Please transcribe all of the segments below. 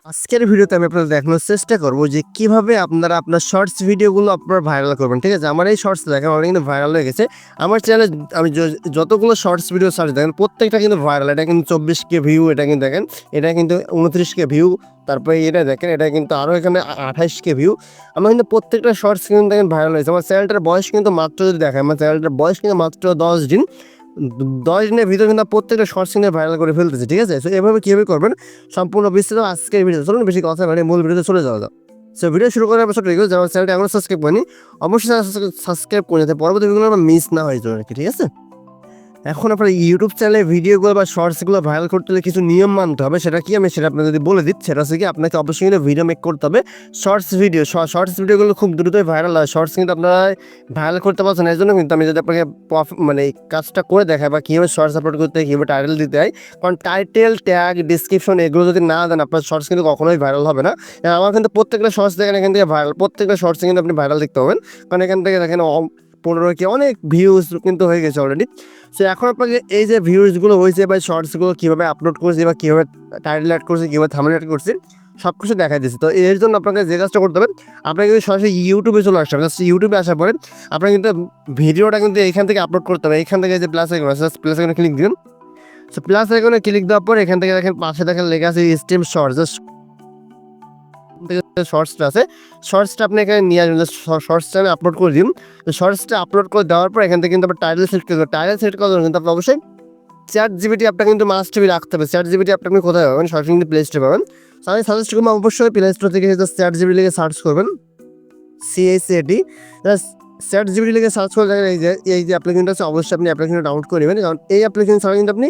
আজকের ভিডিওতে আমি আপনাদের দেখানোর চেষ্টা করব যে কিভাবে আপনারা আপনার শর্টস ভিডিওগুলো আপনারা ভাইরাল করবেন। ঠিক আছে? আমার এই শর্টস দেখেন অলরেডি কিন্তু ভাইরাল হয়ে গেছে। আমার চ্যানেলে আমি যতগুলো শর্টস ভিডিও সার্চ দেখেন প্রত্যেকটা কিন্তু ভাইরাল। এটা কিন্তু 24K ভিউ, এটা কিন্তু দেখেন, এটা কিন্তু 29K ভিউ। তারপরে এটা দেখেন, এটা কিন্তু আরও এখানে 28K ভিউ। আমার কিন্তু প্রত্যেকটা শর্টস কিন্তু দেখেন ভাইরাল হয়েছে। আমার চ্যানেলটার বয়স কিন্তু মাত্র, যদি দেখেন আমার চ্যানেলটার বয়স কিন্তু মাত্র 10 দিন। 10 দিনের ভিতরে কিন্তু প্রত্যেকটা শর্টস কিন্তু ভাইরাল করে ফেলতেছে। ঠিক আছে? সো এভাবে কীভাবে করবেন সম্পূর্ণ বিস্তারিত আজকের ভিডিও। চলুন বেশি কথা বলে মূল ভিডিওতে চলে যাওয়া যাক। সো ভিডিও শুরু করার পর রিকোয়েস্ট, আমার চ্যানেলটা এখনো সাবস্ক্রাইব করেনি, অবশ্যই সাবস্ক্রাইব করে যাতে পরবর্তী ভিডিওগুলো মিস না হয়ে যায়। ঠিক আছে? এখন আপনার ইউটিউব চ্যানেলে ভিডিওগুলো বা শর্টসগুলো ভাইরাল করতে হলে কিছু নিয়ম মানতে হবে। সেটা কি আমি সেটা আপনাকে যদি বলে দিই, সেটা হচ্ছে কি আপনাকে অবশ্যই কিন্তু ভিডিও মেক করতে হবে। শর্টস ভিডিওগুলো খুব দ্রুতই ভাইরাল হয়। শর্টস কিন্তু আপনারা ভাইরাল করতে পারছেন, এর জন্য কিন্তু আমি যদি আপনাকে মানে এই কাজটা করে দেখাই বা কীভাবে শর্টস আপলোড করতে হয়, কীভাবে টাইটেল দিতে হয়। কারণ টাইটেল, ট্যাগ, ডিসক্রিপশন এগুলো যদি না দেন আপনার শর্টস কিন্তু কখনোই ভাইরাল হবে না। আমার কিন্তু প্রত্যেকটা শর্টস দেখেন এখান থেকে ভাইরাল, প্রত্যেকটা শর্টসে কিন্তু আপনি ভাইরাল দেখতে পাবেন। কারণ এখান থেকে দেখেন 15K অনেক ভিউজ কিন্তু হয়ে গেছে অলরেডি। সো এখন আপনাকে এই যে ভিউজগুলো হয়েছে বা শর্টসগুলো কীভাবে আপলোড করছি বা কীভাবে টাইটেল অ্যাড করছি, কীভাবে থাম্বনেল অ্যাড করছি, সব কিছু দেখাই দিচ্ছি। তো এর জন্য আপনাকে যে কাজটা করতে হবে, আপনাকে কিন্তু সরাসরি ইউটিউবে চলে আসতে হবে। জাস্ট ইউটিউবে আসার পরে আপনার কিন্তু ভিডিওটা কিন্তু এখান থেকে আপলোড করতে হবে। এখান থেকে যে প্লাস আইকন আছে, প্লাস আইকনে ক্লিক দিন। সো প্লাস আইকনে ক্লিক দেওয়ার পর এখান থেকে দেখেন পাশে দেখেন লেখা আছে স্ট্রিম শর্টস। জাস্ট শর্টসটা আছে, শর্টসটা আপনি এখানে নিয়ে আসবেন। শর্টসটা আমি আপলোড করে দিন। তো শর্টসটা আপলোড করে দেওয়ার পর এখান থেকে কিন্তু আপনার টাইটেল সেট করতে হবে। টাইটেল সেট করার জন্য কিন্তু আপনি অবশ্যই ChatGPT আপনার কিন্তু মাস্ট বি রাখতে হবে। ChatGPT আপনি কোথায় পাবেন? সরাসরি কিন্তু প্লে স্টোরে পাবেন। আমি সাজেস্ট করবো অবশ্যই প্লে স্টোর থেকে ChatGPT লিখে সার্চ করবেন, CAT। ChatGPT লিখে সার্চ করে দেখেন এই যে অ্যাপ্লিকেশনটা আছে, অবশ্যই আপনি অ্যাপ্লিকেশনটা ডাউনলোড করে নেবেন। কারণ এই অ্যাপ্লিকেশন ছাড়া কিন্তু আপনি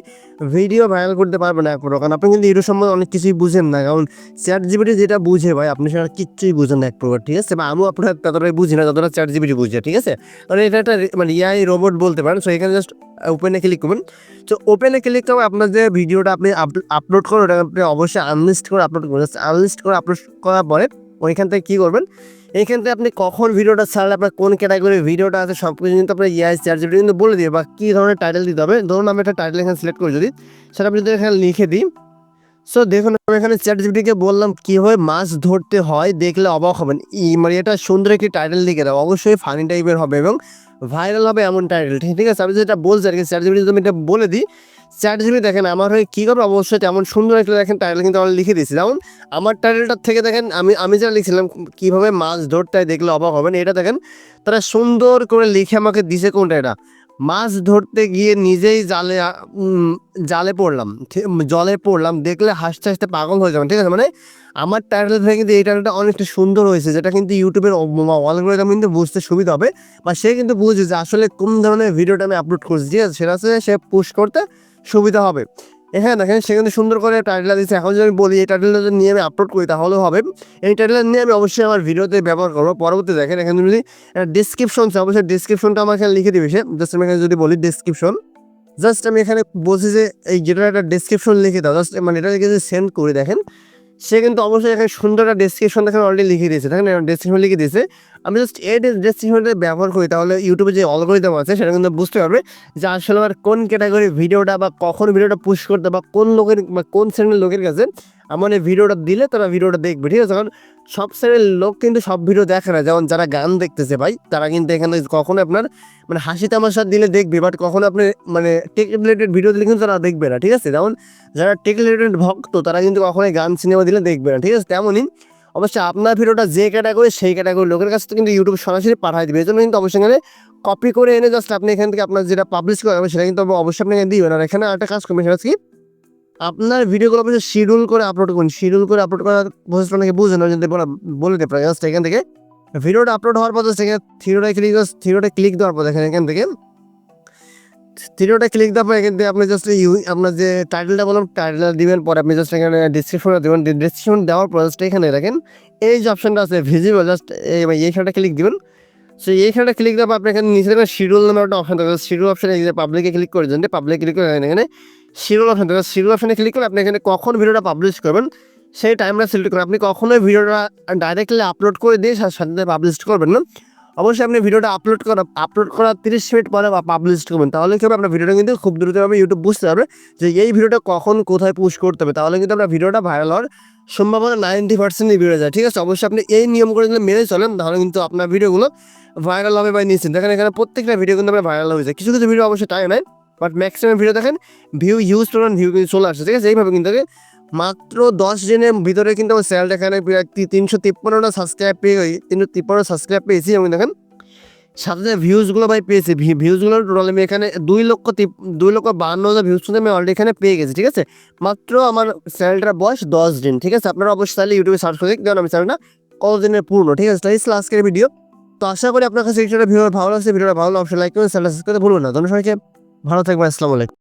ভিডিও ভাইরাল করতে পারবেন না একপ্রকার। কারণ আপনি কিন্তু ইউটিউব সম্বন্ধে অনেক কিছুই বুঝেন না। কারণ ChatGPT যেটা বুঝে ভাই আপনি সেটা কিচ্ছুই বুঝেন না একপ্রকার। ঠিক আছে? বা আমিও আপনার ততটাই বুঝি না যতটা ChatGPT বুঝে। ঠিক আছে? কারণ এটা একটা মানে AI রোবট বলতে পারেন। সো এখানে জাস্ট ওপেনে ক্লিক করবেন। তো ওপেনে ক্লিক করে আপনার যে ভিডিওটা আপনি আপলোড করেন ওটা আপনি অবশ্যই আনলিস্ট করে আপলোড করবেন। আনলিস্ট করে আপলোড করার পরে ওইখান থেকে কী করবেন, এইখান থেকে আপনি কখন ভিডিওটা ছাড়লে আপনার কোন ক্যাটাগরির ভিডিওটা আছে সব কিছু কিন্তু আপনার ChatGPT কিন্তু বলে দিবে, বা কী ধরনের টাইটেল দিতে হবে। ধরুন আমি একটা টাইটেল এখানে সিলেক্ট করি, যদি সেটা আপনি যদি এখানে লিখে দিই। সো দেখুন আমি এখানে ChatGPTকে বললাম কীভাবে মাছ ধরতে হয়, দেখলে অবাক হবেন। মানে এটা সুন্দর একটি টাইটেল লিখে দাও, অবশ্যই ফানি টাইপের হবে এবং ভাইরাল হবে এমন টাইটেল। ঠিক আছে? আমি যেটা বলছি আর কি, ChatGPT যদি আমি এটা বলে দিই, ChatGPT দেখেন আমার হয়ে কী করবে, অবশ্যই তেমন সুন্দর একটা দেখেন টাইটেল কিন্তু আমরা লিখে দিয়েছি। যেমন আমার টাইটেলটার থেকে দেখেন আমি যেটা লিখছিলাম কীভাবে মাছ ধরতে হয় দেখলে অবাক হবেন, এটা দেখেন তারা সুন্দর করে লিখে আমাকে দিছে। কোনটা? এটা মাছ ধরতে গিয়ে নিজেই জালে পড়লাম, জলে পড়লাম, দেখলে হাসতে হাসতে পাগল হয়ে যাবেন। ঠিক আছে? মানে আমার টাইটেল থেকে কিন্তু এই টাইটেলটা অনেকটা সুন্দর হয়েছে, যেটা কিন্তু ইউটিউবের অলগোরিদম কিন্তু বুঝতে সুবিধা হবে, বা সে কিন্তু বুঝে যে আসলে কোন ধরনের ভিডিওটা আমি আপলোড করছি। ঠিক আছে? সেটা হচ্ছে সে পুশ করতে সুবিধা হবে। এখানে দেখেন সে কিন্তু সুন্দর করে টাইটেলটা দিচ্ছে। এখন যদি আমি বলি এই টাইটেলটা যদি নিয়ে আমি আপলোড করি তাহলেও হবে। এই টাইটেলটা নিয়ে আমি অবশ্যই আমার ভিডিওতে ব্যবহার করবো। পরবর্তী দেখেন এখানে যদি ডিসক্রিপশন, অবশ্যই ডিসক্রিপশনটা আমার এখানে লিখে দিবে সে। জাস্ট আমি এখানে যদি বলি ডিসক্রিপশন, জাস্ট আমি এখানে বলছি যে এই যেটা একটা ডিসক্রিপশন লিখে দাও, জাস্ট মানে এটা লিখে যদি সেন্ড করি, দেখেন সে কিন্তু অবশ্যই এখানে সুন্দর একটা ডেসক্রিপশন দেখেন অলরেডি লিখে দিয়েছে। দেখেন ডেসক্রিপশন লিখে দিয়েছে। আমি জাস্ট এই ডেসক্রিপশনটা ব্যবহার করি, তাহলে ইউটিউবে যে অলগোরিদম আছে সেটা কিন্তু বুঝতে পারবে যে আসলে আমার কোন ক্যাটাগরি ভিডিওটা বা কখন ভিডিওটা পুশ করতে, বা কোন লোকের বা কোন শ্রেণীর লোকের কাছে আমার এই ভিডিওটা দিলে তারা ভিডিওটা দেখবে। ঠিক আছে? কারণ সব শ্রেণীর লোক কিন্তু সব ভিডিও দেখে না। যেমন যারা গান দেখতেছে ভাই, তারা কিন্তু এখানে কখনো আপনার মানে হাসি তামাশা দিলে দেখবে, বাট কখনো আপনি মানে টেক রিলেটেড ভিডিও দিলে কিন্তু তারা দেখবে না। ঠিক আছে? যেমন যারা টেক রিলেটেড ভক্ত তারা কিন্তু কখনোই গান সিনেমা দিলে দেখবে না। ঠিক আছে? তেমনই অবশ্যই আপনার ভিডিওটা যে ক্যাটাগরি সেই ক্যাটাগরি লোকের কাছে কিন্তু ইউটিউব সরাসরি পাঠাই দেবে। এই জন্য কিন্তু অবশ্যই এখানে কপি করে এনে জাস্ট আপনি এখান থেকে আপনার যেটা পাবলিশ করা হবে সেটা কিন্তু অবশ্যই আপনি দিবেন। আর এখানে একটা কাজ করবেন, সেটা হচ্ছে কি আপনার ভিডিওগুলো অবশ্যই শিডিউল করে আপলোড করুন। শিডিউল করে আপলোড করার প্রসেসটা অনেকে বুঝে না, যদি বলে দেয় প্রায়। জাস্ট এখান থেকে ভিডিওটা আপলোড হওয়ার পর জাস্ট এখানে থ্রিডোটা ক্লিক দেওয়ার পর দেখেন এখান থেকে থ্রিডোটা ক্লিক দেওয়ার পর এখান থেকে আপনি জাস্ট আপনার যে টাইটেলটা বললাম টাইটেলটা দিবেন, পরে আপনি জাস্ট এখানে ডিসক্রিপশনটা দেবেন। ডিসক্রিপশন দেওয়ার পর জাস্ট এখানে দেখেন এই যে অপশনটা আছে ভিজিবল, জাস্ট এইখানটা ক্লিক দিবেন। সো এইখানটা ক্লিক দেওয়ার পর আপনি এখানে নিচে দেখবেন শিডিউল নামে একটা অপশন থাকে। শিডিউল অপশনে এই যে পাবলিকে ক্লিক করে দেন, পাবলিকে ক্লিক করে এখানে শিডিউল অপশন থাকে। শিডিউল অপশনে ক্লিক করে আপনি এখানে কখন ভিডিওটা পাবলিশ করবেন সেই টাইমটা সিলেক্ট করেন। আপনি কখনোই ভিডিওটা ডাইরেক্টলি আপলোড করে দিয়ে সাথে সাথে পাবলিশ করবেন না, অবশ্যই আপনি ভিডিওটা আপলোড করার 30 মিনিট পরে পাবলিশ করবেন, তাহলে কি হবে আপনার ভিডিওটা কিন্তু খুব দ্রুতভাবে ইউটিউব বুঝতে পারবে যে এই ভিডিওটা কখন কোথায় পুশ করতে হবে, তাহলে কিন্তু আপনার ভিডিওটা ভাইরাল হওয়ার সম্ভাবনা 90% বেড়ে যায়। ঠিক আছে, অবশ্যই আপনি এই নিয়মগুলো যদি মেনে চলেন তাহলে কিন্তু আপনার ভিডিওগুলো ভাইরাল হবে বা নিশ্চিত। দেখেন এখানে প্রত্যেকটা ভিডিও কিন্তু আপনার ভাইরাল হয়ে যায়, কিছু কিছু ভিডিও অবশ্যই টাইম নেয়, বাট ম্যাক্সিমাম ভিডিও দেখেন হিউজ পরিমাণ ভিউ কিন্তু চলে আসছে। ঠিক আছে, এইভাবে কিন্তু মাত্র 10 দিনের ভিতরে কিন্তু আমার চ্যানেলটা এখানে 353টা সাবস্ক্রাইব পেয়েছি এবং দেখেন সাথে ভিউজগুলো ভাই পেয়েছি, ভিউজগুলো টোটাল আমি এখানে 2,52,000 ভিউজ কিন্তু আমি অলরেডি এখানে পেয়ে গেছি। ঠিক আছে, মাত্র আমার চ্যানেলটার বয়স 10 দিন। ঠিক আছে, আপনারা অবশ্যই তাহলে ইউটিউবে সার্চ করে দেখুন আমি চ্যানেলটা কতদিনের পূর্ণ। ঠিক আছে, তাই ছিল আজকের ভিডিও। তো আশা করি আপনার কাছে ভিডিওটা ভালো লাগছে, ভিডিওটা ভালো অবশ্যই লাইক করুন, চ্যানেলটা সাবস্ক্রাইব করতে ভুলবেন না। ধন্যবাদ সবাইকে, ভালো থাকবেন, আসসালামু আলাইকুম।